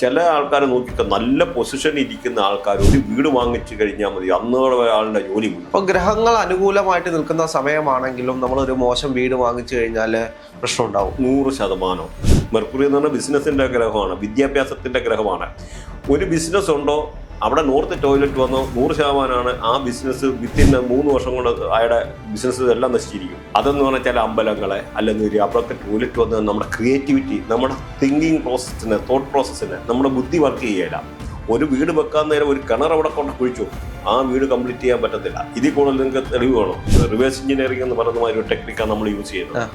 ചില ആൾക്കാരെ നോക്കിയിട്ട് നല്ല പൊസിഷനിൽ ഇരിക്കുന്ന ആൾക്കാർ ഒരു വീട് വാങ്ങിച്ചു കഴിഞ്ഞാൽ മതി, അന്നോടെ ആളുടെ ജോലി പോയി. അപ്പോൾ ഗ്രഹങ്ങൾ അനുകൂലമായിട്ട് നിൽക്കുന്ന സമയമാണെങ്കിലും നമ്മളൊരു മോശം വീട് വാങ്ങിച്ചു കഴിഞ്ഞാൽ പ്രശ്നം ഉണ്ടാവും. 100%. മെർക്കുറി എന്ന് പറഞ്ഞാൽ ബിസിനസിന്റെ ഗ്രഹമാണ്, വിദ്യാഭ്യാസത്തിന്റെ ഗ്രഹമാണ്. ഒരു ബിസിനസ് ഉണ്ടോ അവിടെ നോർത്ത് ടോയ്ലറ്റ് വന്നോ 100%ആണ് ആ ബിസിനസ് വിത്തിൻ 3 വർഷം കൊണ്ട് അയാളുടെ ബിസിനസ് എല്ലാം നശിച്ചിരിക്കും. അതെന്ന് പറഞ്ഞാൽ ചില അമ്പലങ്ങളെ അല്ലെങ്കിൽ അവിടെയൊക്കെ ടോയ്ലറ്റ് വന്ന് നമ്മുടെ ക്രിയേറ്റിവിറ്റി, നമ്മുടെ തിങ്കിങ് പ്രോസസ്സിന്, തോട്ട് പ്രോസസ്സിന് നമ്മുടെ ബുദ്ധി വർക്ക് ചെയ്യില്ല. ഒരു വീട് വെക്കാൻ നേരം ഒരു കിണർ അവിടെ കൊണ്ട് കുഴിച്ചു, ആ വീട് കംപ്ലീറ്റ് ചെയ്യാൻ പറ്റത്തില്ല. ഇതിൽ കൂടുതൽ നിങ്ങൾക്ക് തെളിവ് വേണം. റിവേഴ്സ് എഞ്ചിനീയറിംഗ് എന്ന് പറയുന്ന ഒരു ടെക്നിക്കാണ് നമ്മൾ യൂസ് ചെയ്യുന്നത്.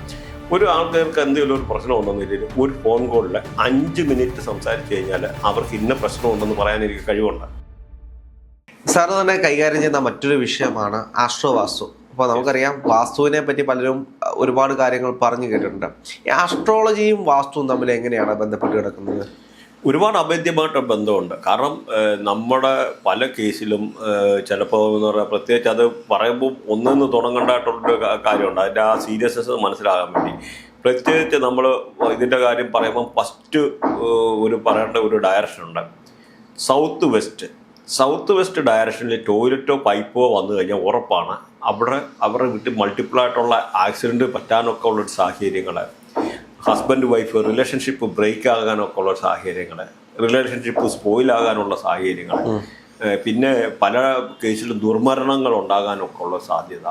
ഒരു ആൾക്കാർക്ക് എന്തെങ്കിലും ഒരു പ്രശ്നം ഉണ്ടെന്നില്ല, ഒരു ഫോൺ കോളിൽ 5 മിനിറ്റ് സംസാരിച്ചു കഴിഞ്ഞാൽ അവർക്ക് ഇന്ന പ്രശ്നം ഉണ്ടെന്ന് പറയാൻ എനിക്ക് കഴിവുണ്ട്. സാറ് തന്നെ കൈകാര്യം ചെയ്യുന്ന മറ്റൊരു വിഷയമാണ് ആസ്ട്രോവാസ്തു. അപ്പോൾ നമുക്കറിയാം വാസ്തുവിനെ പറ്റി പലരും ഒരുപാട് കാര്യങ്ങൾ പറഞ്ഞു കേട്ടിട്ടുണ്ട്. ഈ ആസ്ട്രോളജിയും വാസ്തുവും തമ്മിൽ എങ്ങനെയാണ് ബന്ധപ്പെട്ട് കിടക്കുന്നത്? ഒരുപാട് അഭേദ്യമായിട്ട് ബന്ധമുണ്ട്. കാരണം നമ്മുടെ പല കേസിലും ചിലപ്പോൾ എന്ന് പറഞ്ഞാൽ പ്രത്യേകിച്ച് അത് പറയുമ്പോൾ ഒന്നിന്ന് തുടങ്ങേണ്ടതായിട്ടുള്ളൊരു കാര്യമുണ്ട്. അതിൻ്റെ ആ സീരിയസ്നെസ് മനസ്സിലാകാൻ വേണ്ടി പ്രത്യേകിച്ച് നമ്മൾ ഇതിൻ്റെ കാര്യം പറയുമ്പോൾ ഫസ്റ്റ് പറയേണ്ട ഒരു ഡയറക്ഷനുണ്ട്. സൗത്ത് വെസ്റ്റ് ഡയറക്ഷനിൽ ടോയ്ലറ്റോ പൈപ്പോ വന്നു കഴിഞ്ഞാൽ ഉറപ്പാണ് അവരുടെ വീട്ടിൽ മൾട്ടിപ്പിൾ ആയിട്ടുള്ള ആക്സിഡൻറ്റ് പറ്റാനൊക്കെ ഉള്ളൊരു സാഹചര്യങ്ങൾ, ഹസ്ബൻഡ് വൈഫ് റിലേഷൻഷിപ്പ് ബ്രേക്ക് ആകാനൊക്കെ ഉള്ള സാഹചര്യങ്ങൾ, റിലേഷൻഷിപ്പ് സ്പോയിലാകാനുള്ള സാഹചര്യങ്ങൾ, പിന്നെ പല കേസിലും ദുർമരണങ്ങൾ ഉണ്ടാകാനൊക്കെ ഉള്ള സാധ്യത.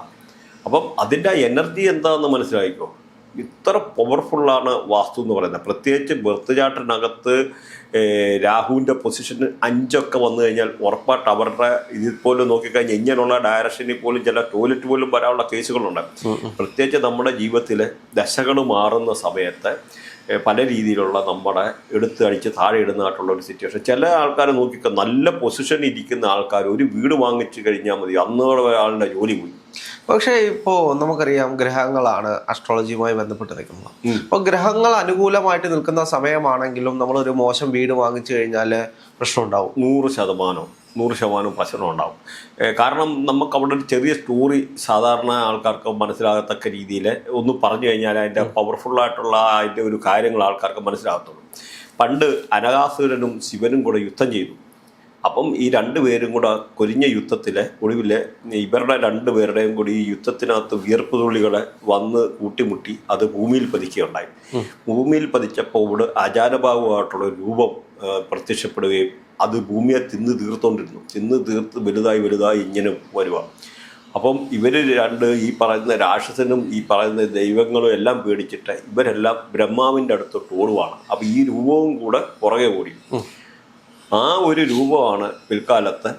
അപ്പം അതിൻ്റെ എനർജി എന്താണെന്ന് മനസ്സിലാക്കിക്കോ. ഇത്ര പവർഫുള്ളാണ് വാസ്തു എന്ന് പറയുന്നത്. പ്രത്യേകിച്ച് ബർത്ത് ചാർട്ടിനകത്ത് രാഹുവിൻ്റെ പൊസിഷൻ 5 വന്നു കഴിഞ്ഞാൽ ഉറപ്പായിട്ട് അവരുടെ ഇതിൽ പോലും നോക്കിക്കഴിഞ്ഞാൽ ഇങ്ങനെയുള്ള ഡയറക്ഷനിൽ പോലും ചില ടോയ്ലറ്റ് പോലും വരാനുള്ള കേസുകളുണ്ട്. പ്രത്യേകിച്ച് നമ്മുടെ ജീവിതത്തിൽ ദശകൾ മാറുന്ന സമയത്ത് പല രീതിയിലുള്ള നമ്മുടെ എടുത്ത് അടിച്ച് താഴെ ഇടുന്നതായിട്ടുള്ള ഒരു സിറ്റുവേഷൻ. ചില ആൾക്കാരെ നോക്കിയിട്ട് നല്ല പൊസിഷനിൽ ഇരിക്കുന്ന ആൾക്കാർ ഒരു വീട് വാങ്ങിച്ചു കഴിഞ്ഞാൽ മതി, അന്നോടെ ആളുടെ ജോലി പോയി. പക്ഷേ ഇപ്പോൾ നമുക്കറിയാം ഗ്രഹങ്ങളാണ് അസ്ട്രോളജിയുമായി ബന്ധപ്പെട്ട് നിൽക്കുന്നത്. അപ്പോൾ ഗ്രഹങ്ങൾ അനുകൂലമായിട്ട് നിൽക്കുന്ന സമയമാണെങ്കിലും നമ്മളൊരു മോശം വീട് വാങ്ങിച്ചു കഴിഞ്ഞാൽ പ്രശ്നം ഉണ്ടാവും. 100% പ്രശ്നം ഉണ്ടാവും. കാരണം നമുക്ക് അവിടെ ഒരു ചെറിയ സ്റ്റോറി സാധാരണ ആൾക്കാർക്ക് മനസ്സിലാകത്തക്ക രീതിയിൽ ഒന്ന് പറഞ്ഞു കഴിഞ്ഞാൽ അതിൻ്റെ പവർഫുള്ളായിട്ടുള്ള അതിൻ്റെ ഒരു കാര്യങ്ങൾ ആൾക്കാർക്ക് മനസ്സിലാകത്തുള്ളൂ. പണ്ട് അനഘാസുരനും ശിവനും കൂടെ യുദ്ധം ചെയ്തു. അപ്പം ഈ 2 പേരും കൂടെ കൊരിഞ്ഞ യുദ്ധത്തിലെ ഒടുവിൽ ഇവരുടെ 2 പേരുടെയും കൂടി ഈ യുദ്ധത്തിനകത്ത് വിയർപ്പ് തുള്ളികളെ വന്ന് കൂട്ടിമുട്ടി അത് ഭൂമിയിൽ പതിക്കുകയുണ്ടായി. ഭൂമിയിൽ പതിച്ചപ്പോൾ ഇവിടെ അജാനഭാവമായിട്ടുള്ള രൂപം പ്രത്യക്ഷപ്പെടുകയും അത് ഭൂമിയെ തിന്ന് തീർത്ത് വലുതായി ഇങ്ങനെ വരുക. അപ്പം ഇവർ 2 ഈ പറയുന്ന രാക്ഷസനും ഈ പറയുന്ന ദൈവങ്ങളും എല്ലാം പേടിച്ചിട്ട് ഇവരെല്ലാം ബ്രഹ്മാവിൻ്റെ അടുത്തോട്ട് ഓടുവാണ്. അപ്പം ഈ രൂപവും കൂടെ പുറകെ ഓടി. ആ ഒരു രൂപമാണ് പിൽക്കാലത്ത്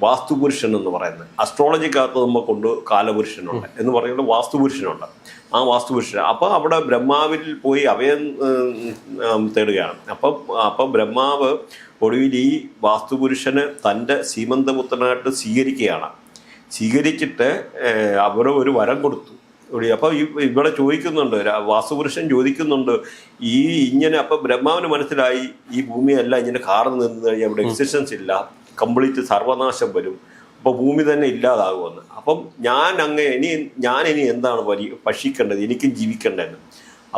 വാസ്തുപുരുഷൻ എന്ന് പറയുന്നത്. അസ്ട്രോളജിക്കകത്ത് നമുക്കൊണ്ട് കാലപുരുഷനുണ്ട് എന്ന് പറയുന്നത് വാസ്തുപുരുഷനുണ്ട്. ആ വാസ്തുപുരുഷൻ അപ്പോൾ അവിടെ ബ്രഹ്മാവിൽ പോയി അഭയം തേടുകയാണ്. അപ്പം ബ്രഹ്മാവ് ഒടുവിൽ ഈ വാസ്തുപുരുഷന് തൻ്റെ സീമന്തപുത്രനായിട്ട് സ്വീകരിച്ചിട്ട് അവിടെ ഒരു വരം കൊടുത്തു. അപ്പോൾ ഇവിടെ ചോദിക്കുന്നുണ്ട്, വാസ്തുപുരുഷൻ ചോദിക്കുന്നുണ്ട് ഇങ്ങനെ. അപ്പം ബ്രഹ്മാവിന് മനസ്സിലായി ഈ ഭൂമിയെല്ലാം ഇങ്ങനെ കാർന്ന് നിന്ന് കഴിഞ്ഞാൽ അവിടെ എക്സിസ്റ്റൻസ് ഇല്ല, കംപ്ലീറ്റ് സർവനാശം വരും, അപ്പോൾ ഭൂമി തന്നെ ഇല്ലാതാകുമെന്ന്. അപ്പം ഞാൻ ഇനി എന്താണ് ഭക്ഷിക്കേണ്ടത്, എനിക്കും ജീവിക്കേണ്ടതെന്ന്.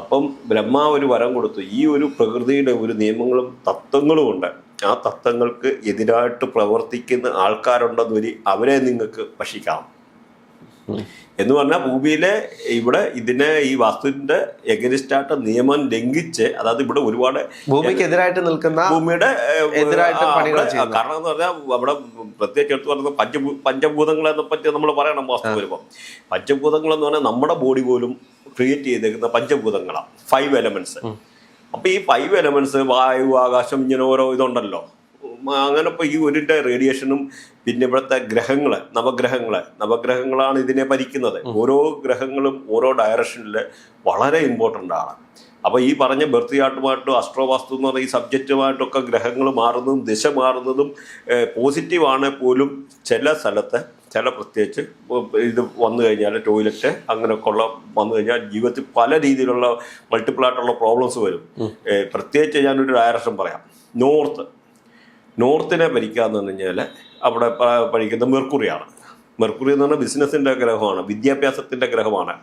അപ്പം ബ്രഹ്മാവ് ഒരു വരം കൊടുത്തു. ഈ ഒരു പ്രകൃതിയുടെ ഒരു നിയമങ്ങളും തത്വങ്ങളും ഉണ്ട്. ആ തത്വങ്ങൾക്ക് എതിരായിട്ട് പ്രവർത്തിക്കുന്ന ആൾക്കാരുണ്ടെന്ന് അവരെ നിങ്ങൾക്ക് ഭക്ഷിക്കാം എന്ന് പറഞ്ഞാൽ ഭൂമിയിലെ ഇവിടെ ഈ വാസ്തുവിന്റെ എഗനിസ്റ്റായിട്ട് നിയമം ലംഘിച്ച്, അതായത് ഇവിടെ ഒരുപാട് ഭൂമിക്കെതിരായിട്ട് നിൽക്കുന്ന ഭൂമിയുടെ കാരണം എന്ന് പറഞ്ഞാൽ അവിടെ പ്രത്യേകിച്ച് എടുത്ത് പറയുന്നത് പഞ്ചഭൂതങ്ങളെ പറ്റി നമ്മൾ പറയണം. വാസ്തു വരുമ്പോൾ പഞ്ചഭൂതങ്ങൾ എന്ന് പറഞ്ഞാൽ നമ്മുടെ ബോഡി പോലും ക്രിയേറ്റ് ചെയ്തേക്കുന്ന പഞ്ചഭൂതങ്ങളാണ്, 5 എലമെന്റ്സ്. അപ്പൊ ഈ 5 എലമെന്റ്സ് വായു, ആകാശം, ഇങ്ങനെ ഓരോ ഇതുണ്ടല്ലോ. അങ്ങനെ ഇപ്പോൾ ഈ ഒരിൻ്റെ റേഡിയേഷനും പിന്നെ ഇവിടുത്തെ നവഗ്രഹങ്ങളാണ് ഇതിനെ ഭരിക്കുന്നത്. ഓരോ ഗ്രഹങ്ങളും ഓരോ ഡയറക്ഷനിൽ വളരെ ഇമ്പോർട്ടൻ്റ് ആണ്. അപ്പോൾ ഈ പറഞ്ഞ ബർത്ത് ചാർട്ടുമായിട്ടും അസ്ട്രോവാസ്തു എന്ന് പറഞ്ഞ ഈ സബ്ജക്റ്റുമായിട്ടൊക്കെ ഗ്രഹങ്ങൾ മാറുന്നതും ദിശ മാറുന്നതും പോസിറ്റീവാണ് പോലും ചില സ്ഥലത്ത് പ്രത്യേകിച്ച് ഇത് വന്നു കഴിഞ്ഞാൽ ടോയ്ലറ്റ് അങ്ങനെയൊക്കെ ഉള്ള വന്നു കഴിഞ്ഞാൽ ജീവിതത്തിൽ പല രീതിയിലുള്ള മൾട്ടിപ്പിൾ ആയിട്ടുള്ള പ്രോബ്ലംസ് വരും. പ്രത്യേകിച്ച് ഞാനൊരു ഡയറക്ഷൻ പറയാം. നോർത്തിനെ ഭരിക്കാന്ന് പറഞ്ഞു കഴിഞ്ഞാൽ അവിടെ ഭരിക്കുന്ന മെർക്കുറിയാണ്. മെർക്കുറി എന്ന് പറഞ്ഞാൽ ബിസിനസ്സിൻ്റെ ഗ്രഹമാണ്, വിദ്യാഭ്യാസത്തിൻ്റെ ഗ്രഹമാണ്.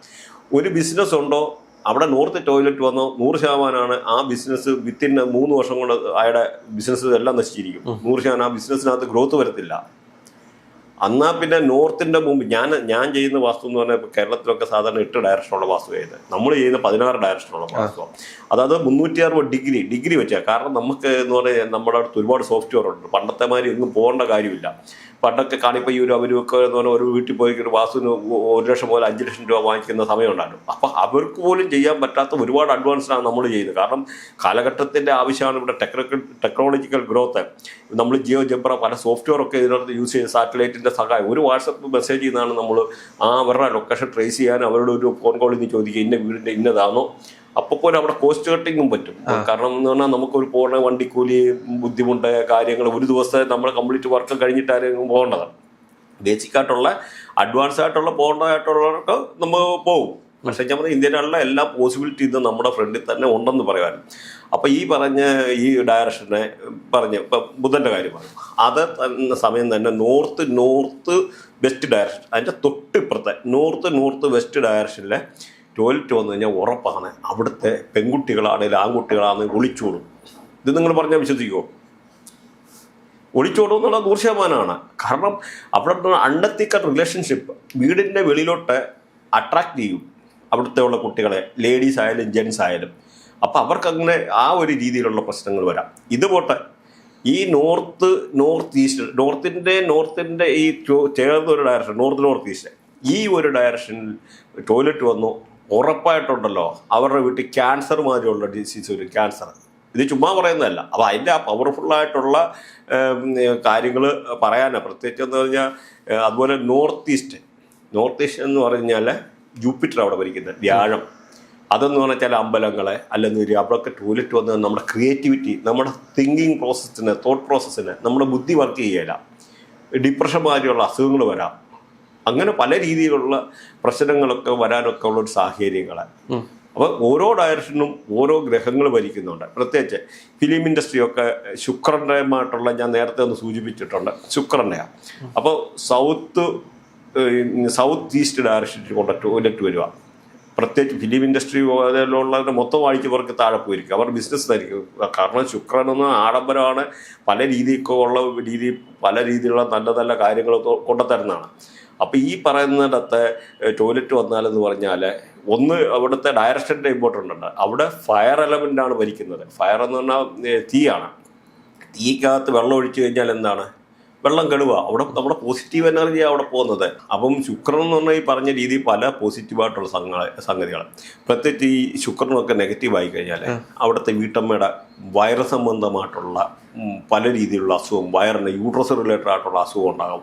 ഒരു ബിസിനസ് ഉണ്ടോ അവിടെ നോർത്ത് ടോയ്ലറ്റ് വന്നോ 100% ആ ബിസിനസ് വിത്തിൻ 3 വർഷം കൊണ്ട് അയാളുടെ ബിസിനസ് എല്ലാം നശിച്ചിരിക്കും. 100% ആ ബിസിനസ്സിനകത്ത് ഗ്രോത്ത് വരത്തില്ല. എന്നാ പിന്നെ നോർത്തിന്റെ മുമ്പ് ഞാൻ ചെയ്യുന്ന വാസ്തു എന്ന് പറഞ്ഞാൽ കേരളത്തിലൊക്കെ സാധാരണ 8 ഡയറക്ഷനുള്ള വാസ്തു ചെയ്യുന്നത്. നമ്മൾ ചെയ്യുന്ന 16 ഡയറക്ഷനുള്ള വാസ്തുവാണ്. അതായത് 360 ഡിഗ്രി വെച്ചാൽ. കാരണം നമുക്ക് എന്ന് പറഞ്ഞാൽ നമ്മുടെ അടുത്ത് ഒരുപാട് സോഫ്റ്റ്വെയർ ഉണ്ട്. പണ്ടത്തെ മാതിരി ഒന്നും പോകേണ്ട കാര്യമില്ല. പണ്ടൊക്കെ കാണിപ്പയ്യൂരും അവരുമൊക്കെ എന്ന് പറഞ്ഞാൽ ഒരു വീട്ടിൽ പോയി ഒരു വാസ്തുവിന് 1 ലക്ഷം മുതൽ 5 ലക്ഷം രൂപ വാങ്ങിക്കുന്ന സമയം ഉണ്ടായിരുന്നു. അപ്പം അവർക്ക് പോലും ചെയ്യാൻ പറ്റാത്ത ഒരുപാട് അഡ്വാൻസ്ഡാണ് നമ്മൾ ചെയ്യുന്നത്. കാരണം കാലഘട്ടത്തിൻ്റെ ആവശ്യമാണ് ഇവിടെ ടെക്നോളജിക്കൽ ഗ്രോത്ത്. നമ്മൾ ജിയോ ജബ്ര പല സോഫ്റ്റ്വെയർ ഒക്കെ ഇതിനകത്ത് യൂസ് ചെയ്ത് സാറ്റലൈറ്റിൻ്റെ സഹായം ഒരു വാട്സപ്പ് മെസ്സേജ് ചെയ്യുന്നതാണ് നമ്മൾ അവരുടെ ലൊക്കേഷൻ ട്രേസ് ചെയ്യാൻ അവരുടെ ഒരു ഫോൺ കോളിൽ നിന്ന് ചോദിക്കുക ഇന്ന വീടിൻ്റെ ഇന്നതാണോ. അപ്പോൾ പോലും അവിടെ കോസ്റ്റ് കട്ടിങ്ങും പറ്റും. കാരണം എന്ന് പറഞ്ഞാൽ നമുക്കൊരു പോകണ വണ്ടിക്കൂലി ബുദ്ധിമുട്ട് കാര്യങ്ങൾ ഒരു ദിവസത്തെ നമ്മൾ കംപ്ലീറ്റ് വർക്ക് കഴിഞ്ഞിട്ടായിരിക്കും പോകേണ്ടതാണ്. ബേസിക്കായിട്ടുള്ള അഡ്വാൻസ് ആയിട്ടുള്ള പോകേണ്ടതായിട്ടുള്ളവർക്ക് നമ്മൾ പോകും. പക്ഷേ ഞാൻ പറഞ്ഞ ഇന്ത്യയിലുള്ള എല്ലാ പോസിബിലിറ്റി ഇത് നമ്മുടെ ഫ്രണ്ടിൽ തന്നെ ഉണ്ടെന്ന് പറയാൻ. അപ്പം ഈ പറഞ്ഞ ഈ ഡയറക്ഷനെ പറഞ്ഞ് ഇപ്പം ബുധൻ്റെ കാര്യം പറഞ്ഞു. അത് സമയം തന്നെ നോർത്ത് വെസ്റ്റ് ഡയറക്ഷൻ അതിൻ്റെ തൊട്ടിപ്പുറത്തെ നോർത്ത് വെസ്റ്റ് ഡയറക്ഷനിലെ ടോയ്ലറ്റ് വന്നു കഴിഞ്ഞാൽ ഉറപ്പാണ് അവിടുത്തെ പെൺകുട്ടികളാണെങ്കിലും ആൺകുട്ടികളാണെങ്കിലും ഒളിച്ചോടും. ഇത് നിങ്ങൾ പറഞ്ഞാൽ വിശ്വസിക്കുമോ? ഒളിച്ചോടും എന്നുള്ള 100%. കാരണം അവിടെ അൺഎത്തിക്കൽ റിലേഷൻഷിപ്പ് വീടിൻ്റെ വെളിയിലോട്ട് അട്രാക്ട് ചെയ്യും അവിടുത്തെ ഉള്ള കുട്ടികളെ, ലേഡീസ് ആയാലും ജെൻസ് ആയാലും. അപ്പം അവർക്കങ്ങനെ ആ ഒരു രീതിയിലുള്ള പ്രശ്നങ്ങൾ വരാം. ഇതുപോട്ടെ ഈ നോർത്ത് ഈസ്റ്റ് നോർത്തിൻ്റെ ഈ ചേർന്ന ഒരു ഡയറക്ഷൻ നോർത്ത് ഈസ്റ്റ് ഈ ഒരു ഡയറക്ഷനിൽ ടോയ്ലറ്റ് വന്നു ഉറപ്പായിട്ടുണ്ടല്ലോ അവരുടെ വീട്ടിൽ ക്യാൻസർ മാതിരിയുള്ള ഡിസീസ് വരും. ക്യാൻസർ ഇത് ചുമ്മാ പറയുന്നതല്ല. അപ്പോൾ അതിൻ്റെ ആ പവർഫുള്ളായിട്ടുള്ള കാര്യങ്ങൾ പറയാനാണ്. പ്രത്യേകിച്ച് എന്ന് പറഞ്ഞാൽ അതുപോലെ നോർത്ത് ഈസ്റ്റ് എന്ന് പറഞ്ഞാൽ ജൂപ്പിറ്റർ അവിടെ ഭരിക്കുന്നത്, വ്യാഴം. അതെന്ന് പറഞ്ഞാൽ ചില അമ്പലങ്ങളെ അല്ലെങ്കിൽ അവിടെയൊക്കെ ടോയ്ലറ്റ് വന്ന് നമ്മുടെ ക്രിയേറ്റിവിറ്റി, നമ്മുടെ തിങ്കിങ് പ്രോസസ്സിന്, തോട്ട് പ്രോസസ്സിന് നമ്മുടെ ബുദ്ധി വർക്ക് ചെയ്യില്ല. ഡിപ്രഷൻ മാതിരിയുള്ള അസുഖങ്ങൾ വരാം. അങ്ങനെ പല രീതിയിലുള്ള പ്രശ്നങ്ങളൊക്കെ വരാനൊക്കെ ഉള്ളൊരു സാഹചര്യങ്ങൾ. അപ്പോൾ ഓരോ ഡയറക്ഷനും ഓരോ ഗ്രഹങ്ങൾ ഭരിക്കുന്നുണ്ട്. പ്രത്യേകിച്ച് ഫിലിം ഇൻഡസ്ട്രിയൊക്കെ ശുക്രൻ്റെയുമായിട്ടുള്ള ഞാൻ നേരത്തെ ഒന്ന് സൂചിപ്പിച്ചിട്ടുണ്ട്, ശുക്രൻ്റെയാണ്. അപ്പോൾ സൗത്ത് ഈസ്റ്റ് ഡയറക്ഷനിൽ കൊണ്ട് ടോയ്ലറ്റ് വരിക. പ്രത്യേകിച്ച് ഫിലിം ഇൻഡസ്ട്രി ഉള്ളതിൻ്റെ മൊത്തം വായിച്ചവർക്ക് താഴെ പോയിരിക്കും, അവർ ബിസിനസ് ആയിരിക്കും. കാരണം ശുക്രനൊന്ന് ആഡംബരമാണ്, പല പല രീതിയിലുള്ള നല്ല നല്ല കാര്യങ്ങൾ കൊണ്ടുതരുന്നതാണ്. അപ്പോൾ ഈ പറയുന്നിടത്ത് ടോയ്ലറ്റ് വന്നാലെന്ന് പറഞ്ഞാൽ ഒന്ന് അവിടുത്തെ ഡയറക്ഷൻ്റെ ഇമ്പോർട്ടൻ്റ് ഉണ്ട്. അവിടെ ഫയർ എലമെൻ്റാണ് ഭരിക്കുന്നത്. ഫയർ എന്ന് പറഞ്ഞാൽ തീയാണ്. തീക്കകത്ത് വെള്ളം ഒഴിച്ചു കഴിഞ്ഞാൽ എന്താണ്? വെള്ളം കെടുക. അവിടെ നമ്മുടെ പോസിറ്റീവ് എനർജിയാണ് അവിടെ പോകുന്നത്. അപ്പം ശുക്രൻ എന്ന് പറഞ്ഞാൽ ഈ പറഞ്ഞ രീതിയിൽ പല പോസിറ്റീവായിട്ടുള്ള സംഗതികൾ. പ്രത്യേകിച്ച് ഈ ശുക്രനൊക്കെ നെഗറ്റീവായി കഴിഞ്ഞാൽ അവിടുത്തെ വീട്ടമ്മയുടെ വയറ് സംബന്ധമായിട്ടുള്ള പല രീതിയിലുള്ള അസുഖം, വയറിന് യൂട്രസ് റിലേറ്റഡ് ആയിട്ടുള്ള അസുഖം ഉണ്ടാകും.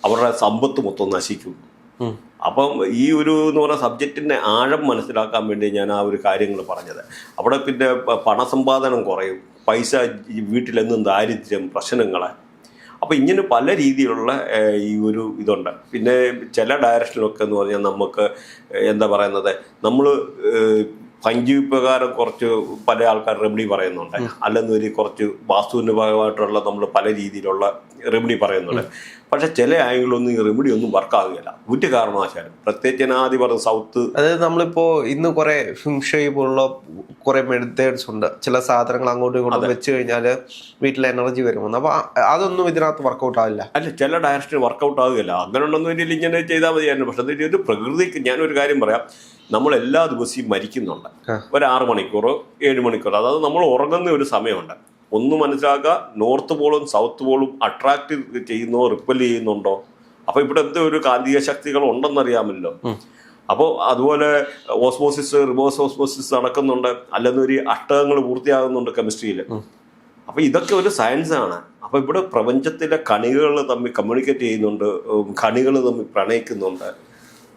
അവരുടെ സമ്പത്ത് മൊത്തം നശിക്കും. അപ്പം ഈ ഒരു എന്ന് പറയുന്ന സബ്ജക്റ്റിൻ്റെ ആഴം മനസ്സിലാക്കാൻ വേണ്ടി ഞാൻ ആ ഒരു കാര്യങ്ങൾ പറഞ്ഞത്. അവിടെ പിന്നെ പണസമ്പാദനം കുറയും, പൈസ വീട്ടിലെന്നും ദാരിദ്ര്യം, പ്രശ്നങ്ങളെ. അപ്പോൾ ഇങ്ങനെ പല രീതിയിലുള്ള ഈ ഒരു ഇതുണ്ട്. പിന്നെ ചില ഡയറക്ഷനിലൊക്കെ എന്ന് പറഞ്ഞാൽ നമുക്ക് എന്താ പറയുന്നത്, നമ്മൾ പഞ്ചീപ്രകാരം കുറച്ച് പല ആൾക്കാർ റെമഡി പറയുന്നുണ്ട്, അല്ലെന്നൊരു കുറച്ച് വാസ്തുവിൻ്റെ ഭാഗമായിട്ടുള്ള നമ്മൾ പല രീതിയിലുള്ള റെമഡി പറയുന്നുണ്ട്. പക്ഷെ ചില ആംഗിളൊന്നും ഈ റെമഡി ഒന്നും വർക്കാകുകയില്ല ഒരു കാരണവശാലും. പ്രത്യേകിച്ച് ഞാൻ ആദ്യം പറഞ്ഞ സൗത്ത്, അതായത് നമ്മളിപ്പോ ഇന്ന് കുറെ ഫിംഷയി പോലുള്ള കുറെ മെത്തേഡ്സ് ഉണ്ട്. ചില സാധനങ്ങൾ അങ്ങോട്ടും ഇങ്ങോട്ടും വെച്ച് കഴിഞ്ഞാൽ വീട്ടിൽ എനർജി വരുമെന്ന്. അപ്പൊ അതൊന്നും ഇതിനകത്ത് വർക്കൗട്ട് ആവില്ല. അല്ല, ചില ഡയറക്ഷൻ വർക്കൗട്ട് ആകുകയില്ല. അങ്ങനെ ഉണ്ടെന്ന് വേണ്ടി ഇങ്ങനെ ചെയ്താൽ മതിയായിരുന്നു. പക്ഷെ ഒരു പ്രകൃതിക്ക് ഞാനൊരു കാര്യം പറയാം, നമ്മൾ എല്ലാ ദിവസവും മരിക്കുന്നുണ്ട്. ഒരു 6 മണിക്കൂറോ 7 മണിക്കൂറോ, അതായത് നമ്മൾ ഉറങ്ങുന്ന ഒരു സമയമുണ്ട്. ഒന്ന് മനസ്സിലാക്കുക, നോർത്ത് പോളും സൗത്ത് പോളും അട്രാക്ട് ചെയ്യുന്നോ റിപ്പൽ ചെയ്യുന്നുണ്ടോ? അപ്പോൾ ഇവിടെ എന്ത് ഒരു കാന്തിക ശക്തികൾ ഉണ്ടെന്നറിയാമല്ലോ. അപ്പോൾ അതുപോലെ ഓസ്മോസിസ്, റിവേഴ്സ് ഓസ്മോസിസ് നടക്കുന്നുണ്ട്, അല്ലെന്നൊരു അഷ്ടകങ്ങൾ പൂർത്തിയാകുന്നുണ്ട് കെമിസ്ട്രിയിൽ. അപ്പോൾ ഇതൊക്കെ ഒരു സയൻസാണ്. അപ്പോൾ ഇവിടെ പ്രപഞ്ചത്തിലെ കണികകൾ തമ്മിൽ കമ്മ്യൂണിക്കേറ്റ് ചെയ്യുന്നുണ്ട്, കണികൾ തമ്മിൽ പ്രണയിക്കുന്നുണ്ട്.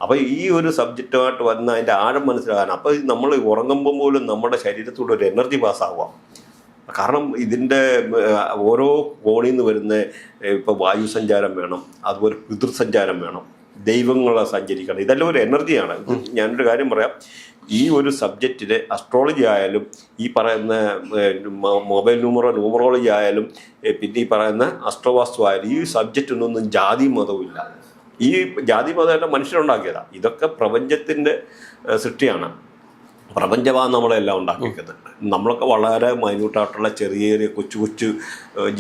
അപ്പോൾ ഈ ഒരു സബ്ജക്റ്റുമായിട്ട് വന്ന് അതിൻ്റെ ആഴം മനസ്സിലാകാൻ, അപ്പോൾ നമ്മൾ ഉറങ്ങുമ്പോൾ പോലും നമ്മുടെ ശരീരത്തോടെ ഒരു എനർജി പാസ്സാവുക. കാരണം ഇതിൻ്റെ ഓരോ കോണിൽ നിന്ന് വരുന്ന ഇപ്പോൾ വായു സഞ്ചാരം വേണം, അതുപോലെ പിതൃസഞ്ചാരം വേണം, ദൈവങ്ങളെ സഞ്ചരിക്കണം. ഇതെല്ലാം ഒരു എനർജിയാണ്. ഞാനൊരു കാര്യം പറയാം, ഈ ഒരു സബ്ജക്റ്റിൽ അസ്ട്രോളജി ആയാലും ഈ പറയുന്ന മൊബൈൽ ന്യൂമറോളജി ആയാലും പിന്നെ ഈ പറയുന്ന അസ്ട്രോവാസ്തു ആയാലും ഈ സബ്ജക്റ്റിനൊന്നും ജാതി മതവും ഇല്ല. ഈ ജാതി മതം മനുഷ്യരുണ്ടാക്കിയതാണ്. ഇതൊക്കെ പ്രപഞ്ചത്തിൻ്റെ സൃഷ്ടിയാണ്. പ്രപഞ്ചമാണ് നമ്മളെല്ലാം ഉണ്ടാക്കിയിരിക്കുന്നത്. നമ്മളൊക്കെ വളരെ മൈന്യൂട്ടായിട്ടുള്ള ചെറിയ ചെറിയ കൊച്ചു കൊച്ചു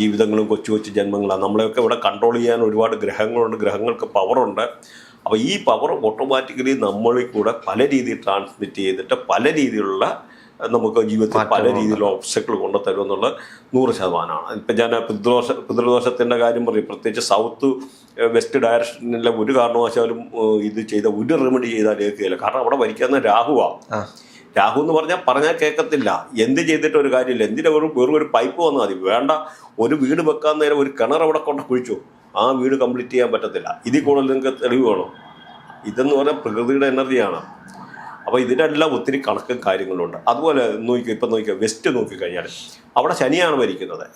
ജീവിതങ്ങളും കൊച്ചു കൊച്ചു ജന്മങ്ങളാണ്. നമ്മളെയൊക്കെ ഇവിടെ കൺട്രോൾ ചെയ്യാൻ ഒരുപാട് ഗ്രഹങ്ങളുണ്ട്, ഗ്രഹങ്ങൾക്ക് പവറുണ്ട്. അപ്പോൾ ഈ പവർ ഓട്ടോമാറ്റിക്കലി നമ്മളിൽ കൂടെ പല രീതിയിൽ ട്രാൻസ്മിറ്റ് ചെയ്തിട്ട് പല രീതിയിലുള്ള നമുക്ക് ജീവിതത്തിൽ പല രീതിയിലുള്ള ഓബ്സ്റ്റക്കിൾ കൊണ്ടുതരും എന്നുള്ളത് 100%. ഇപ്പം ഞാൻ പിതൃദോഷത്തിൻ്റെ കാര്യം പറയും. പ്രത്യേകിച്ച് സൗത്ത് വെസ്റ്റ് ഡയറക്ഷനിലെ ഒരു കാരണവശാലും ഇത് ചെയ്ത ഒരു റെമഡി ചെയ്താൽ ഏൽക്കുകയില്ല. കാരണം അവിടെ ഭരിക്കുന്ന രാഹുവാണ്. രാഹു എന്ന് പറഞ്ഞാൽ കേൾക്കത്തില്ല. എന്ത് ചെയ്തിട്ട് ഒരു കാര്യമില്ല. എന്തിനാ വെറും ഒരു പൈപ്പ് വന്നാൽ മതി. വേണ്ട, ഒരു വീട് വെക്കാൻ നേരം ഒരു കിണർ അവിടെ കൊണ്ട് കുഴിച്ചു, ആ വീട് കംപ്ലീറ്റ് ചെയ്യാൻ പറ്റത്തില്ല. ഇതിൽ കൂടുതൽ നിങ്ങൾക്ക് തെളിവ് വേണം. ഇതെന്ന് പറഞ്ഞാൽ പ്രകൃതിയുടെ എനർജിയാണ്. അപ്പോൾ ഇതിനെല്ലാം ഒത്തിരി കണക്കും കാര്യങ്ങളുണ്ട്. അതുപോലെ നോക്കിയോ വെസ്റ്റ് നോക്കിക്കഴിഞ്ഞാൽ അവിടെ ശനിയാണ് ഭരിക്കുന്നത്.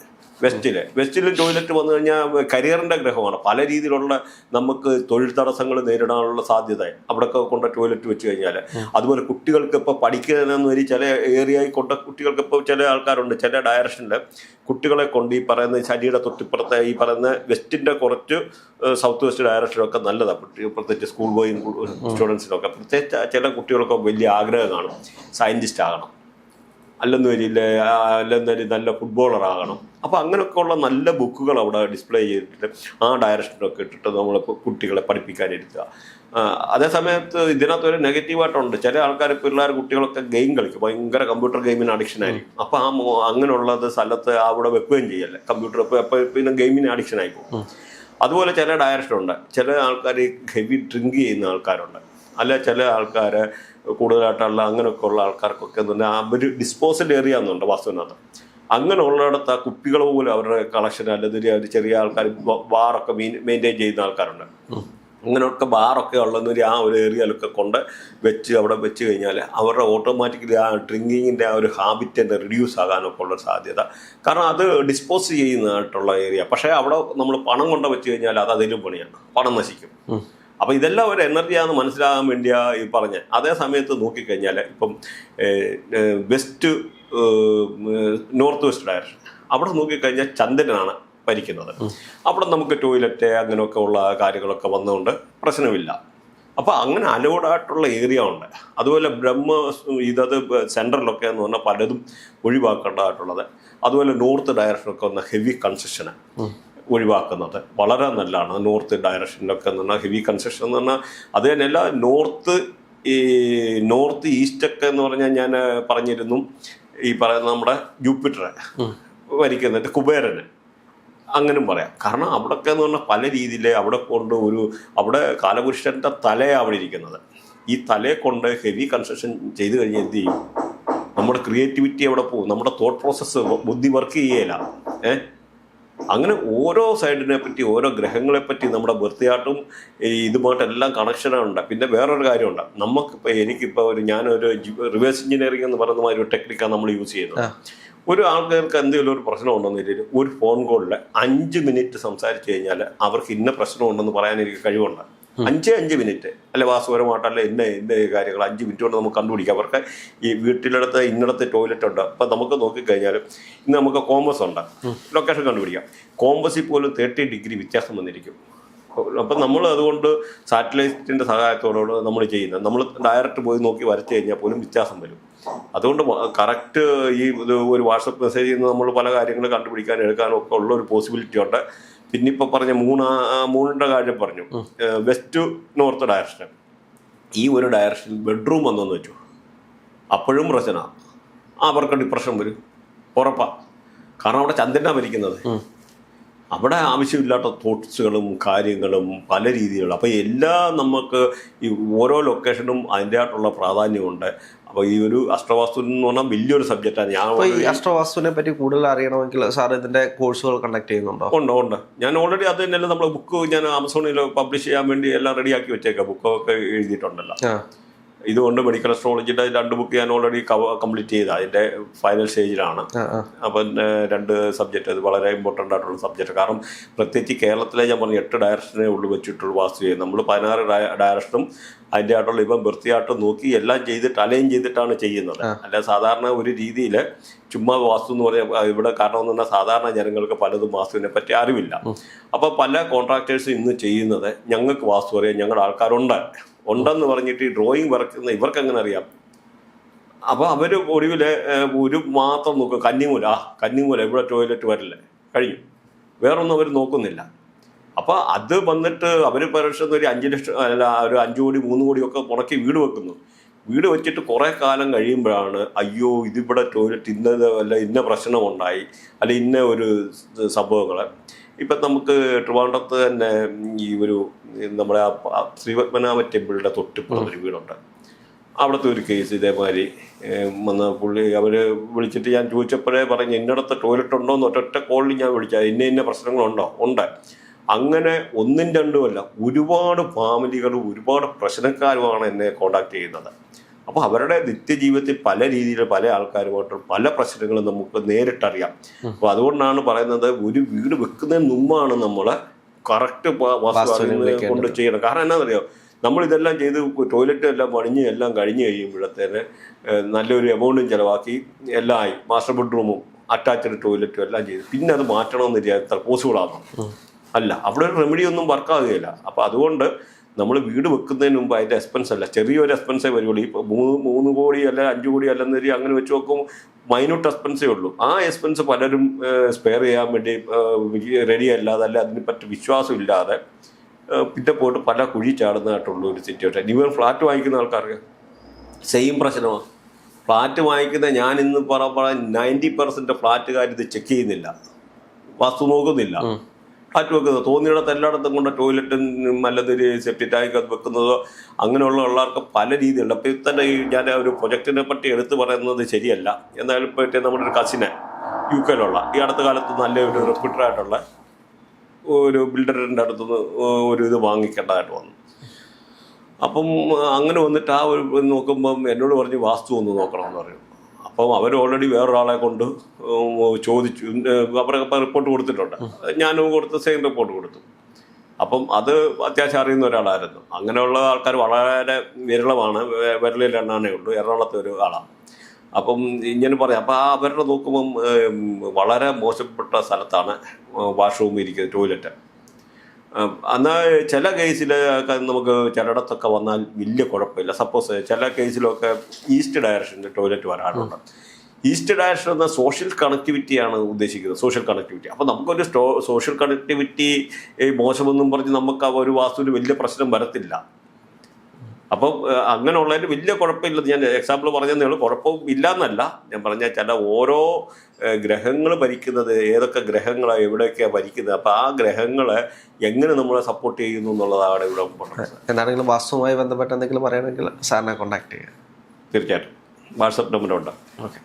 വെസ്റ്റിൽ ടോയ്ലറ്റ് വന്നു കഴിഞ്ഞാൽ കരിയറിൻ്റെ ഗ്രഹമാണ്. പല രീതിയിലുള്ള നമുക്ക് തൊഴിൽ തടസ്സങ്ങൾ നേരിടാനുള്ള സാധ്യത അവിടെയൊക്കെ കൊണ്ട് ടോയ്ലറ്റ് വെച്ച് കഴിഞ്ഞാൽ. അതുപോലെ കുട്ടികൾക്ക് ഇപ്പോൾ പഠിക്കുന്നതെന്ന് വരി ചില ഏരിയയിൽ കൊണ്ട് കുട്ടികൾക്ക് ഇപ്പോൾ ചില ആൾക്കാരുണ്ട് ചില ഡയറക്ഷനിൽ കുട്ടികളെ കൊണ്ട് ഈ പറയുന്ന ശനിയുടെ തൊട്ടിപ്പുറത്തെ ഈ പറയുന്ന വെസ്റ്റിൻ്റെ കുറച്ച് സൗത്ത് വെസ്റ്റ് ഡയറക്ഷനൊക്കെ നല്ലതാണ്. പ്രത്യേകിച്ച് സ്കൂൾ ഗോയിങ് സ്റ്റുഡൻസിനൊക്കെ പ്രത്യേകിച്ച് ചില കുട്ടികൾക്ക് വലിയ ആഗ്രഹം കാണും, സയൻറ്റിസ്റ്റ് ആകണം, അല്ലെന്നൊരു നല്ല ഫുട്ബോളർ ആകണം. അപ്പോൾ അങ്ങനെയൊക്കെയുള്ള നല്ല ബുക്കുകൾ അവിടെ ഡിസ്പ്ലേ ചെയ്തിട്ട് ആ ഡയറക്ഷനൊക്കെ ഇട്ടിട്ട് നമ്മൾ കുട്ടികളെ പഠിപ്പിക്കാനിരുത്തുക. അതേസമയത്ത് ഇതിനകത്ത് ഒരു നെഗറ്റീവായിട്ടുണ്ട്. ചില ആൾക്കാർ കുട്ടികളൊക്കെ ഗെയിം കളിക്കും, ഭയങ്കര കമ്പ്യൂട്ടർ ഗെയിമിന് അഡിക്ഷൻ ആയിരിക്കും. അപ്പോൾ അങ്ങനെയുള്ളത് സ്ഥലത്ത് അവിടെ വെക്കുകയും ചെയ്യല്ലേ കമ്പ്യൂട്ടർ. അപ്പോൾ പിന്നെ ഗെയിമിന് അഡിക്ഷൻ ആയിപ്പോകും. അതുപോലെ ചില ഡയറക്ഷനുണ്ട്. ചില ആൾക്കാർ ഹെവി ഡ്രിങ്ക് ചെയ്യുന്ന ആൾക്കാരുണ്ട്. അല്ല ചില ആൾക്കാർ കൂടുതലായിട്ടുള്ള അങ്ങനെയൊക്കെ ഉള്ള ആൾക്കാർക്കൊക്കെ എന്ന് പറഞ്ഞാൽ അവർ ഡിസ്പോസൽ ഏരിയ എന്നുണ്ട് വാസ്തുവിനകത്ത്. അങ്ങനെ ഉള്ളിടത്ത് ആ കുപ്പികൾ പോലും അവരുടെ കളക്ഷൻ അല്ലെങ്കിൽ അവർ ചെറിയ ആൾക്കാർ ബാറൊക്കെ മെയിൻറ്റെയിൻ ചെയ്യുന്ന ആൾക്കാരുണ്ട്. അങ്ങനെയൊക്കെ ബാറൊക്കെ ഉള്ളതെന്ന് ആ ഒരു ഏരിയയിലൊക്കെ കൊണ്ട് അവിടെ വെച്ച് കഴിഞ്ഞാൽ അവരുടെ ഓട്ടോമാറ്റിക്കലി ആ ഡ്രിങ്കിങ്ങിൻ്റെ ആ ഒരു ഹാബിറ്റ് റിഡ്യൂസ് ആകാനൊക്കെ ഉള്ള സാധ്യത. കാരണം അത് ഡിസ്പോസ് ചെയ്യുന്നതായിട്ടുള്ള ഏരിയ. പക്ഷേ അവിടെ നമ്മൾ പണം കൊണ്ട് വെച്ച് കഴിഞ്ഞാൽ അത് അതിലും പണിയാണ്, പണം നശിക്കും. അപ്പോൾ ഇതെല്ലാം ഒരു എനർജിയാണെന്ന് മനസ്സിലാകാൻ വേണ്ടിയാണ് ഈ പറഞ്ഞത്. അതേ സമയത്ത് നോക്കിക്കഴിഞ്ഞാൽ ഇപ്പം നോർത്ത് വെസ്റ്റ് ഡയറക്ഷൻ അവിടെ നോക്കിക്കഴിഞ്ഞാൽ ചന്ദ്രനാണ് ഭരിക്കുന്നത്. അവിടെ നമുക്ക് ടോയ്ലറ്റ് അങ്ങനെയൊക്കെ ഉള്ള കാര്യങ്ങളൊക്കെ വന്നുകൊണ്ട് പ്രശ്നമില്ല. അപ്പോൾ അങ്ങനെ അലോഡായിട്ടുള്ള ഏരിയ ഉണ്ട്. അതുപോലെ ഇതത് സെൻട്രലൊക്കെ എന്ന് പറഞ്ഞാൽ പലതും ഒഴിവാക്കേണ്ടതായിട്ടുള്ളത്. അതുപോലെ നോർത്ത് ഡയറക്ഷനൊക്കെ വന്ന ഹെവി കൺസ്ട്രക്ഷന് ഒഴിവാക്കുന്നത് വളരെ നല്ലതാണ്. നോർത്ത് ഡയറക്ഷനിലൊക്കെ എന്ന് പറഞ്ഞാൽ ഹെവി കൺസ്ട്രക്ഷൻ എന്ന് പറഞ്ഞാൽ അത് തന്നെയല്ല. നോർത്ത് ഈസ്റ്റൊക്കെ എന്ന് പറഞ്ഞാൽ ഞാൻ പറഞ്ഞിരുന്നു ഈ പറയുന്ന നമ്മുടെ ജൂപ്പിറ്റർ ഭരിക്കുന്നുണ്ട്, കുബേരന് അങ്ങനും പറയാം. കാരണം അവിടെയൊക്കെ എന്ന് പറഞ്ഞാൽ പല രീതിയിൽ അവിടെ കൊണ്ട് അവിടെ കാലപുരുഷൻ്റെ തലയാണ് അവിടെ ഇരിക്കുന്നത്. ഈ തലയെ കൊണ്ട് ഹെവി കൺസ്ട്രക്ഷൻ ചെയ്ത് കഴിഞ്ഞാൽ എന്ത് ചെയ്യും? നമ്മുടെ ക്രിയേറ്റിവിറ്റി അവിടെ പോകും, നമ്മുടെ തോട്ട് പ്രോസസ്സ് ബുദ്ധി വർക്ക് ചെയ്യേല. അങ്ങനെ ഓരോ സൈഡിനെ പറ്റി ഓരോ ഗ്രഹങ്ങളെ പറ്റി നമ്മുടെ ബർത്തിയാട്ടും ഇതുമായിട്ടെല്ലാം കണക്ഷനുണ്ട്. പിന്നെ വേറൊരു കാര്യമുണ്ട്. എനിക്കിപ്പോൾ ഞാനൊരു റിവേഴ്സ് എഞ്ചിനീയറിംഗ് എന്ന് പറയുന്ന മാതിരി ഒരു ടെക്നിക്കാണ് നമ്മൾ യൂസ് ചെയ്യുന്നത്. ഒരു ആൾക്കാർക്ക് എന്തെങ്കിലും ഒരു പ്രശ്നം ഉണ്ടെന്നില്ല ഒരു ഫോൺ കോളിൽ 5 മിനിറ്റ് സംസാരിച്ച് കഴിഞ്ഞാൽ അവർക്ക് ഇന്ന പ്രശ്നം ഉണ്ടെന്ന് പറയാൻ എനിക്ക് കഴിവുണ്ട്. 5 മിനിറ്റ് അല്ലെ വാസുപരമായിട്ടല്ല ഇന്ന കാര്യങ്ങൾ 5 മിനിറ്റ് കൊണ്ട് നമുക്ക് കണ്ടുപിടിക്കാം. അവർക്ക് ഈ വീട്ടിലടുത്ത് ഇന്നടത്ത് ടോയ്ലറ്റ് ഉണ്ട്. അപ്പം നമുക്ക് നോക്കിക്കഴിഞ്ഞാൽ ഇന്ന് നമുക്ക് കോമ്പസ് ഉണ്ട്, ലൊക്കേഷൻ കണ്ടുപിടിക്കാം. കോമ്പസിൽ പോലും 30 ഡിഗ്രി വ്യത്യാസം വന്നിരിക്കും. അപ്പം നമ്മൾ അതുകൊണ്ട് സാറ്റലൈറ്റിൻ്റെ സഹായത്തോടെ നമ്മൾ ചെയ്യുന്നത്. നമ്മൾ ഡയറക്റ്റ് പോയി നോക്കി വരച്ച് കഴിഞ്ഞാൽ പോലും വ്യത്യാസം വരും. അതുകൊണ്ട് കറക്റ്റ് ഒരു വാട്സപ്പ് മെസ്സേജിൽ നിന്ന് നമ്മൾ പല കാര്യങ്ങൾ കണ്ടുപിടിക്കാനും എടുക്കാനും ഒക്കെ ഉള്ള ഒരു പോസിബിലിറ്റി ഉണ്ട്. പിന്നെ ഇപ്പോൾ പറഞ്ഞ മൂന്നിൻ്റെ കാര്യം പറഞ്ഞു. വെസ്റ്റ് നോർത്ത് ഡയറക്ഷൻ, ഈ ഒരു ഡയറക്ഷനിൽ ബെഡ്റൂം വന്നെന്ന് വെച്ചു, അപ്പോഴും പ്രശ്നമാണ്. അവർക്ക് ഡിപ്രഷൻ വരും ഉറപ്പാണ്. കാരണം അവിടെ ചന്ദ്രനാണ് ഭരിക്കുന്നത്. അവിടെ ആവശ്യമില്ലാത്ത തോട്ട്സുകളും കാര്യങ്ങളും പല രീതിയിലുള്ള. അപ്പോൾ എല്ലാം നമുക്ക് ഈ ഓരോ ലൊക്കേഷനും അതിൻ്റെ ആയിട്ടുള്ള പ്രാധാന്യമുണ്ട്. അപ്പോൾ ഈ ഒരു അഷ്ടവാസ്തു എന്ന് പറഞ്ഞാൽ വലിയൊരു സബ്ജക്റ്റാണ്. ഈ അഷ്ടവാസ്തുവിനെ പറ്റി കൂടുതൽ അറിയണമെങ്കിൽ സാർ ഇതിന്റെ കോഴ്സുകൾ കണ്ടക്ട് ചെയ്യുന്നുണ്ടോ? ഉണ്ട്. ഞാൻ ഓൾറെഡി അത് തന്നെയല്ല നമ്മളെ ബുക്ക് ഞാൻ ആമസോണിൽ പബ്ലിഷ് ചെയ്യാൻ വേണ്ടി എല്ലാം റെഡിയാക്കി വെച്ചേക്കാം. ബുക്കൊക്കെ എഴുതിയിട്ടുണ്ടല്ലോ. ഇതുകൊണ്ട് മെഡിക്കൽ അസ്ട്രോളജിയുടെ 2 ബുക്ക് ഞാൻ ഓൾറെഡി കംപ്ലീറ്റ് ചെയ്ത അതിൻ്റെ ഫൈനൽ സ്റ്റേജിലാണ്. അപ്പം 2 സബ്ജക്റ്റ് അത് വളരെ ഇമ്പോർട്ടൻ്റ് ആയിട്ടുള്ള സബ്ജക്റ്റ്. കാരണം പ്രത്യേകിച്ച് കേരളത്തിലെ ഞാൻ പറഞ്ഞു 8 ഡയറക്ഷനെ ഉള്ളു വെച്ചിട്ടുള്ള വാസ്തു ചെയ്യുന്നത്. നമ്മൾ 16 ഡയറക്ഷനും അതിൻ്റെ ആയിട്ടുള്ള ഇപ്പം വൃത്തിയായിട്ട് നോക്കി എല്ലാം ചെയ്തിട്ട് അലൈൻ ചെയ്തിട്ടാണ് ചെയ്യുന്നത്. അല്ല സാധാരണ ഒരു രീതിയിൽ ചുമ്മാ വാസ്തു എന്ന് പറയാം ഇവിടെ. കാരണം എന്ന് പറഞ്ഞാൽ സാധാരണ ജനങ്ങൾക്ക് പലതും വാസ്തുവിനെ പറ്റി അറിവില്ല. അപ്പോൾ പല കോൺട്രാക്ടേഴ്സും ഇന്ന് ചെയ്യുന്നത് ഞങ്ങൾക്ക് വാസ്തു അറിയാം, ഞങ്ങളുടെ ആൾക്കാരുണ്ടെന്ന് പറഞ്ഞിട്ട് ഈ ഡ്രോയിങ് വരയ്ക്കുന്ന ഇവർക്ക് എങ്ങനെ അറിയാം? അപ്പോൾ അവർ ഒടുവിൽ ഒരു മാത്രം നോക്കും, കന്നിമൂല ഇവിടെ ടോയ്ലറ്റ് വരില്ല, കഴിഞ്ഞു, വേറൊന്നും അവർ നോക്കുന്നില്ല. അപ്പോൾ അത് വന്നിട്ട് അവർ പരീക്ഷ ഒരു 5 ലക്ഷം അല്ല ഒരു 5 കോടി 3 കോടിയൊക്കെ മുടക്കി വീട് വെക്കുന്നു. വീട് വെച്ചിട്ട് കുറേ കാലം കഴിയുമ്പോഴാണ് അയ്യോ ഇതിവിടെ ടോയ്ലറ്റ് ഇന്ന പ്രശ്നമുണ്ടായി, അല്ലെ ഇന്ന ഒരു സംഭവങ്ങൾ. ഇപ്പം നമുക്ക് ട്രിവാൻഡ്രത്ത് തന്നെ ഈ ഒരു നമ്മുടെ ശ്രീപത്മനാഭ ടെമ്പിളിൻ്റെ തൊട്ടിപ്പുറത്തൊരു വീടുണ്ട്. അവിടുത്തെ ഒരു കേസ് ഇതേമാതിരി വന്ന പുള്ളി അവർ വിളിച്ചിട്ട് ഞാൻ ചോദിച്ചപ്പോഴേ പറഞ്ഞ് ഇന്നടത്ത് ടോയ്ലറ്റ് ഉണ്ടോ എന്ന് ഒറ്റ കോളിൽ ഞാൻ വിളിച്ചത്, ഇന്ന പ്രശ്നങ്ങളുണ്ടോ, ഉണ്ട്. അങ്ങനെ 1ഉം 2ഉം അല്ല, ഒരുപാട് ഫാമിലികളും ഒരുപാട് പ്രശ്നക്കാരുമാണ് എന്നെ കോണ്ടാക്ട് ചെയ്യുന്നത്. അപ്പോൾ അവരുടെ നിത്യജീവിതത്തിൽ പല രീതിയിൽ പല ആൾക്കാരുമായിട്ട് പല പ്രശ്നങ്ങളും നമുക്ക് നേരിട്ടറിയാം. അപ്പോൾ അതുകൊണ്ടാണ് പറയുന്നത് ഒരു വീട് വെക്കുന്നതിന് മുമ്പാണ് നമ്മൾ കറക്റ്റ് കൊണ്ട് ചെയ്യണം. കാരണം എന്നാണെന്നറിയാം, നമ്മളിതെല്ലാം ചെയ്ത് ടോയ്ലറ്റ് എല്ലാം പണിഞ്ഞ് എല്ലാം കഴിഞ്ഞ് കഴിയുമ്പോഴത്തേന് നല്ലൊരു എമൗണ്ടും ചിലവാക്കി എല്ലാം ആയി, മാസ്റ്റർ ബെഡ്റൂമും അറ്റാച്ച്ഡ് ടോയ്ലറ്റും എല്ലാം ചെയ്ത് പിന്നെ അത് മാറ്റണമെന്ന് വിചാരിച്ചാൽ പോസിബിൾ ആകണം. അല്ല, അവിടെ ഒരു റെമഡി ഒന്നും വർക്കാകുകയില്ല. അപ്പോൾ അതുകൊണ്ട് നമ്മൾ വീട് വെക്കുന്നതിന് മുമ്പ് അതിൻ്റെ എക്സ്പെൻസ് അല്ല, ചെറിയൊരു എക്സ്പെൻസേ വരുള്ളൂ. ഇപ്പോൾ 3 കോടി അല്ല 5 കോടി അല്ലെന്നൊരു അങ്ങനെ വെച്ച് നോക്കുമ്പോൾ മൈന്യൂട്ട് എക്സ്പെൻസേ ഉള്ളൂ. ആ എക്സ്പെൻസ് പലരും സ്പെയർ ചെയ്യാൻ വേണ്ടി റെഡി അല്ലാതെ അല്ല അതിനെപ്പറ്റി വിശ്വാസം ഇല്ലാതെ പിന്നെ പോയിട്ട് പല കുഴി ചാടുന്നതായിട്ടുള്ള ഒരു സിറ്റുവേഷൻ. ഇവർ ഫ്ലാറ്റ് വാങ്ങിക്കുന്ന ആൾക്കാർക്ക് സെയിം പ്രശ്നമാണ്. ഫ്ലാറ്റ് വാങ്ങിക്കുന്ന ഞാൻ ഇന്ന് 90% ഫ്ലാറ്റുകാർ ഇത് ചെക്ക് ചെയ്യുന്നില്ല, വാസ്തു നോക്കുന്നില്ല. ഫ്ലാറ്റ് വെക്കുന്നത് തോന്നിയിടത്ത് എല്ലായിടത്തും കൊണ്ട് ടോയ്ലറ്റും നല്ലതൊരു സെപ്റ്റി ടാങ്ക് അത് വെക്കുന്നതോ അങ്ങനെയുള്ള ഉള്ളവർക്ക് പല രീതിയുണ്ട്. അപ്പോൾ തന്നെ ഞാൻ ഒരു പ്രൊജക്റ്റിനെ പറ്റി എടുത്തു പറയുന്നത് ശരിയല്ല. എന്നാലും ഇപ്പോൾ നമ്മുടെ ഒരു കസിനെ UK ഈ അടുത്ത കാലത്ത് നല്ലൊരു റെപ്യൂട്ടറായിട്ടുള്ള ഒരു ബിൽഡറിൻ്റെ അടുത്തുനിന്ന് ഒരു ഇത് വാങ്ങിക്കേണ്ടതായിട്ട് വന്നു. അപ്പം അങ്ങനെ വന്നിട്ട് ആ ഒരു നോക്കുമ്പം എന്നോട് പറഞ്ഞ് വാസ്തു ഒന്ന് നോക്കണമെന്ന് പറയും. അപ്പം അവർ ഓൾറെഡി വേറൊരാളെ കൊണ്ട് ചോദിച്ചു, അവരൊക്കെ റിപ്പോർട്ട് കൊടുത്തിട്ടുണ്ട്, ഞാനും കൊടുത്ത് സെയിം റിപ്പോർട്ട് കൊടുത്തു. അപ്പം അത് അത്യാവശ്യം അറിയുന്ന ഒരാളായിരുന്നു. അങ്ങനെയുള്ള ആൾക്കാർ വളരെ വിരളമാണ്, വിരലിൽ എണ്ണാനേ ഉള്ളൂ. എറണാകുളത്തെ ഒരു ആളാണ്. അപ്പം ഇങ്ങനെ പറയാം. അപ്പം അവരുടെ നോക്കുമ്പം വളരെ മോശപ്പെട്ട സ്ഥലത്താണ് വാഷ്റൂം ഇരിക്കുന്നത്, ടോയ്ലറ്റ്. എന്നാൽ ചില കേസിൽ നമുക്ക് ചിലയിടത്തൊക്കെ വന്നാൽ വലിയ കുഴപ്പമില്ല. സപ്പോസ് ചില കേസിലൊക്കെ ഈസ്റ്റ് ഡയറക്ഷനിൽ ടോയ്ലറ്റ് വരാറുണ്ട്. ഈസ്റ്റ് ഡയറക്ഷൻ എന്ന സോഷ്യൽ കണക്ടിവിറ്റിയാണ് ഉദ്ദേശിക്കുന്നത്, സോഷ്യൽ കണക്ടിവിറ്റി. അപ്പോൾ നമുക്കൊരു സോഷ്യൽ കണക്ടിവിറ്റി മോശമെന്നും പറഞ്ഞ് നമുക്ക് ആ ഒരു വാസ്തുവിന് വലിയ പ്രശ്നം വരത്തില്ല. അപ്പം അങ്ങനെയുള്ളതിന് വലിയ കുഴപ്പമില്ലെന്ന് ഞാൻ എക്സാമ്പിൾ പറഞ്ഞതേ ഉള്ളൂ. കുഴപ്പവും ഇല്ല എന്നല്ല ഞാൻ പറഞ്ഞാൽ, ചില ഓരോ ഗ്രഹങ്ങൾ ഭരിക്കുന്നത് ഏതൊക്കെ ഗ്രഹങ്ങളാണ് എവിടെയൊക്കെയാണ് ഭരിക്കുന്നത്, അപ്പോൾ ആ ഗ്രഹങ്ങളെ എങ്ങനെ നമ്മളെ സപ്പോർട്ട് ചെയ്യുന്നു എന്നുള്ളതാണ് ഇവിടെ ഇമ്പോർട്ടൻസ്. എന്താണെങ്കിലും വാസ്തുവുമായി ബന്ധപ്പെട്ട് എന്തെങ്കിലും പറയുകയാണെങ്കിൽ സാറിനെ കോൺടാക്ട് ചെയ്യുക. തീർച്ചയായിട്ടും വാട്സപ്പ് നമ്പറുണ്ട്. ഓക്കെ.